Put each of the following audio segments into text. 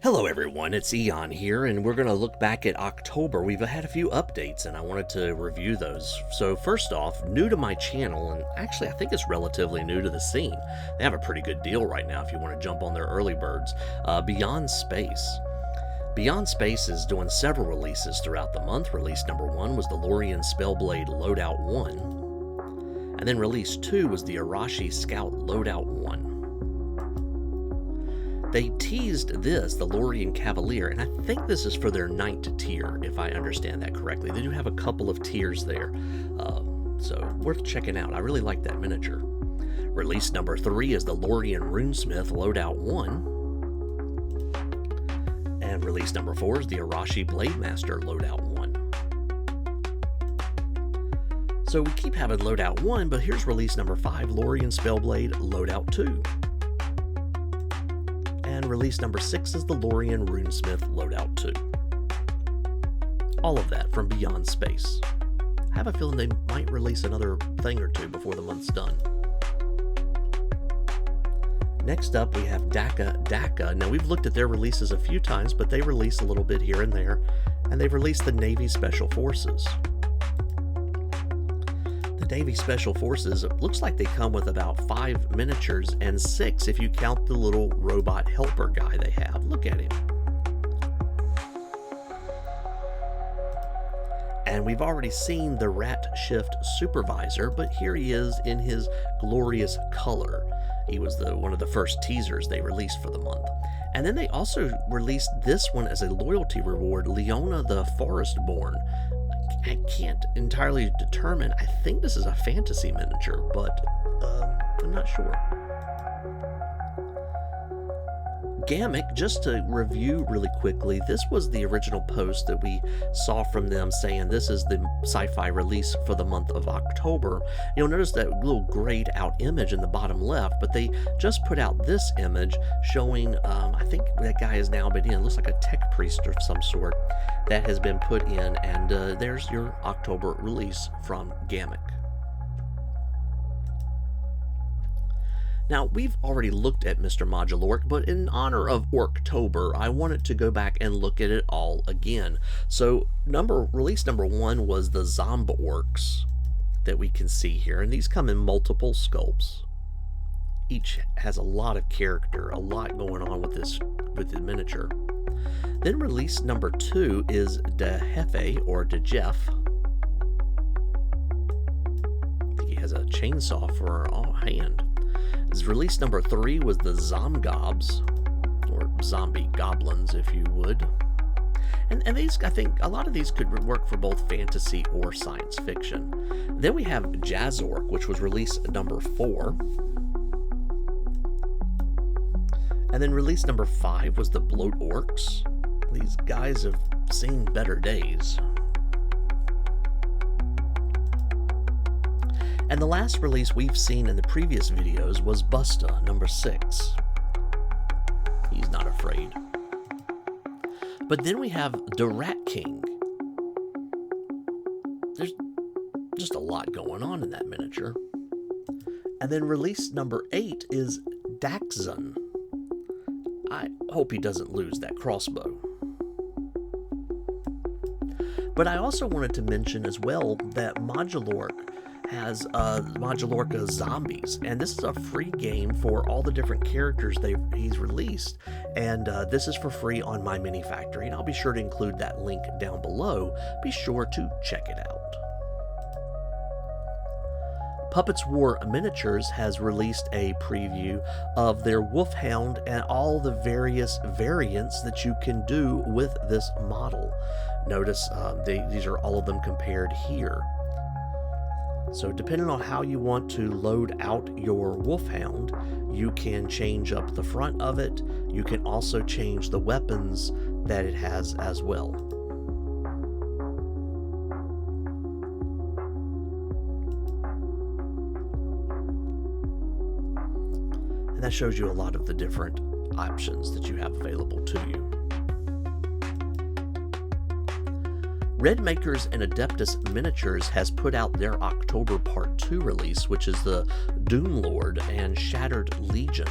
Hello everyone, it's Eon here, and we're going to look back at October. We've had a few updates, and I wanted to review those. So first off, new to my channel, and actually I think it's relatively new to the scene. They have a pretty good deal right now if you want to jump on their early birds. Beyond Space. Beyond Space is doing several releases throughout the month. Release number 1 was the Lorien Spellblade Loadout 1, and then release 2 was the Arashi Scout Loadout 1. They teased this, the Lorien Cavalier, and I think this is for their 9th tier, if I understand that correctly. They do have a couple of tiers there, so worth checking out. I really like that miniature. Release number 3 is the Lorien Runesmith Loadout 1, and release number 4 is the Arashi Blademaster Loadout 1. So we keep having Loadout 1, but here's release number 5, Lorien Spellblade Loadout 2. And release number 6 is the Lorien Runesmith Loadout 2. All of that from Beyond Space. I have a feeling they might release another thing or two before the month's done. Next up, we have Dakka Dakka. Now, we've looked at their releases a few times, but they release a little bit here and there, and they've released the Navy Special Forces. Navy Special Forces, it looks like they come with about 5 miniatures and 6 if you count the little robot helper guy they have. Look at him. And we've already seen the Rat Shift Supervisor, but here he is in his glorious color. He was one of the first teasers they released for the month. And then they also released this one as a loyalty reward, Leona the Forestborn. I can't entirely determine. I think this is a fantasy miniature, but I'm not sure. Ghamak, just to review really quickly, this was the original post that we saw from them saying this is the Sci-Fi release for the month of October. You'll notice that little grayed out image in the bottom left, but they just put out this image showing, I think that guy has now been in, it looks like a tech priest of some sort that has been put in, and there's your October release from Ghamak. Now, we've already looked at Mr. Modulork, but in honor of Orktober, I wanted to go back and look at it all again. So, release number 1 was the Zomborks that we can see here, and these come in multiple sculpts. Each has a lot of character, a lot going on with the miniature. Then release number 2 is De Jefe, or De Jeff. I think he has a chainsaw for a hand. His release number 3 was the Zomgobs, or zombie goblins, if you would. And these, I think, a lot of these could work for both fantasy or science fiction. Then we have Jazork, which was release number 4. And then release number 5 was the Bloat Orcs. These guys have seen better days. And the last release we've seen in the previous videos was Busta, number 6. He's not afraid. But then we have the Rat King. There's just a lot going on in that miniature. And then release number 8 is Daxon. I hope he doesn't lose that crossbow. But I also wanted to mention as well that Modulork has Modulork Zombies, and this is a free game for all the different characters he's released, and this is for free on My Mini Factory, and I'll be sure to include that link down below. Be sure to check it out. Puppetswar Miniatures has released a preview of their Wolfhound and all the various variants that you can do with this model. Notice these are all of them compared here. So depending on how you want to load out your Wolfhound, you can change up the front of it. You can also change the weapons that it has as well. And that shows you a lot of the different options that you have available to you. RedMakers and Adeptus Miniatures has put out their October Part 2 release, which is the Doomlord and Shattered Legion.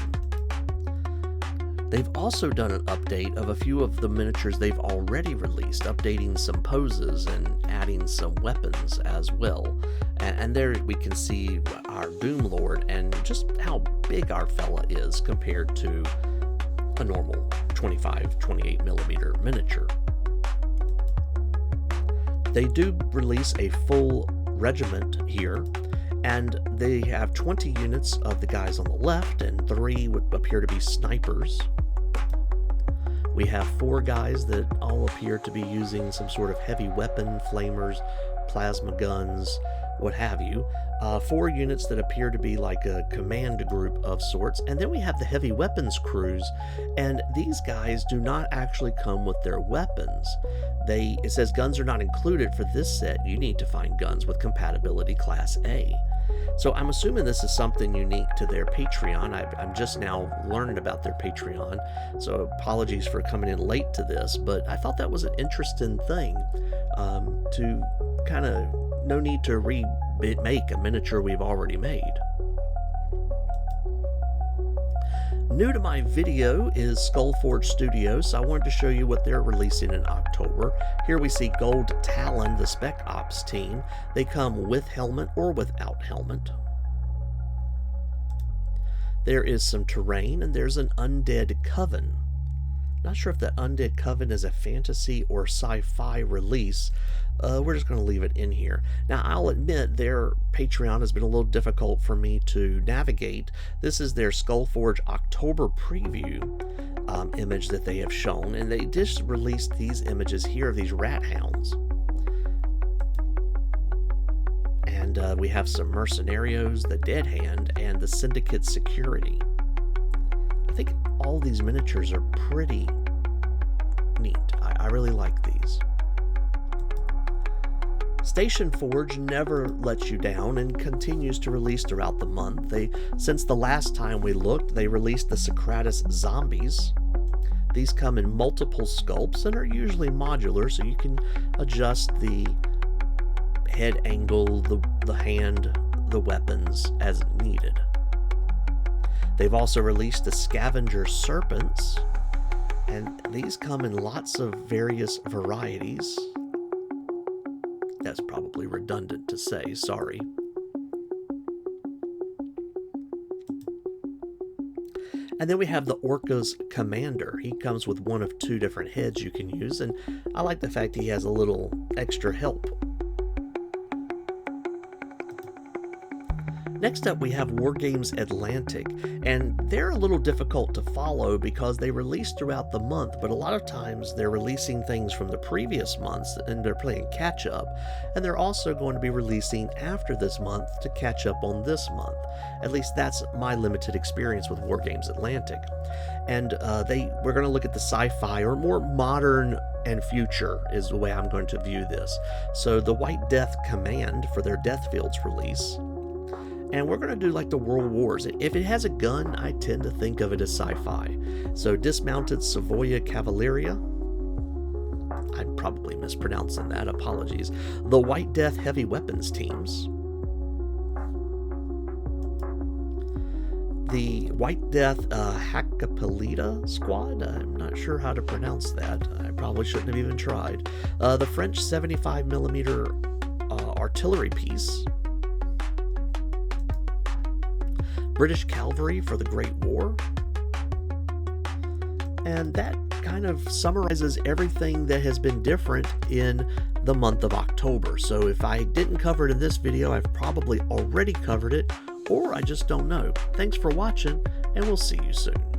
They've also done an update of a few of the miniatures they've already released, updating some poses and adding some weapons as well. And there we can see our Doomlord and just how big our fella is compared to a normal 28 millimeter miniature. They do release a full regiment here, and they have 20 units of the guys on the left, and 3 would appear to be snipers. We have 4 guys that all appear to be using some sort of heavy weapon, flamers, plasma guns, what have you. 4 units that appear to be like a command group of sorts, and then we have the heavy weapons crews, and these guys do not actually come with their weapons. It says guns are not included for this set. You need to find guns with compatibility class A. So I'm assuming this is something unique to their Patreon. I'm just now learning about their Patreon, so apologies for coming in late to this, but I thought that was an interesting thing to kind of, no need to remake a miniature we've already made. New to my video is Skullforge Studios, so I wanted to show you what they're releasing in October. Here we see Gold Talon, the Spec Ops team. They come with helmet or without helmet. There is some terrain, and there's an Undead Coven. Not sure if that Undead Coven is a fantasy or sci-fi release. We're just going to leave it in here. Now, I'll admit their Patreon has been a little difficult for me to navigate. This is their Skullforge October preview image that they have shown, and they just released these images here of these rat hounds. And we have some Mercenarios, the Dead Hand, and the Syndicate Security. I think all these miniatures are pretty neat. I really like these. Stationforge never lets you down and continues to release throughout the month. Since the last time we looked, they released the Socrates Zombies. These come in multiple sculpts and are usually modular, so you can adjust the head angle, the hand, the weapons as needed. They've also released the Scavenger Serpents, and these come in lots of various varieties. That's probably redundant to say, sorry. And then we have the Orca's Commander. He comes with one of 2 different heads you can use, and I like the fact he has a little extra help. Next up, we have Wargames Atlantic, and they're a little difficult to follow because they release throughout the month, but a lot of times they're releasing things from the previous months and they're playing catch up, and thgoing to be releasing after this month to catch up on this month. At least that's my limited experience with Wargames Atlantic. And we're going to look at the sci-fi, or more modern and future is the way I'm going to view this. So the White Death Command for their Deathfields release. And we're going to do like the World Wars. If it has a gun, I tend to think of it as sci-fi. So Dismounted Savoia Cavalleria. I'm probably mispronouncing that, apologies. The White Death Heavy Weapons teams. The White Death Hackapelita Squad. I'm not sure how to pronounce that. I probably shouldn't have even tried. The French 75mm artillery piece. British Cavalry for the Great War. And that kind of summarizes everything that has been different in the month of October. So if I didn't cover it in this video, I've probably already covered it, or I just don't know. Thanks for watching, and we'll see you soon.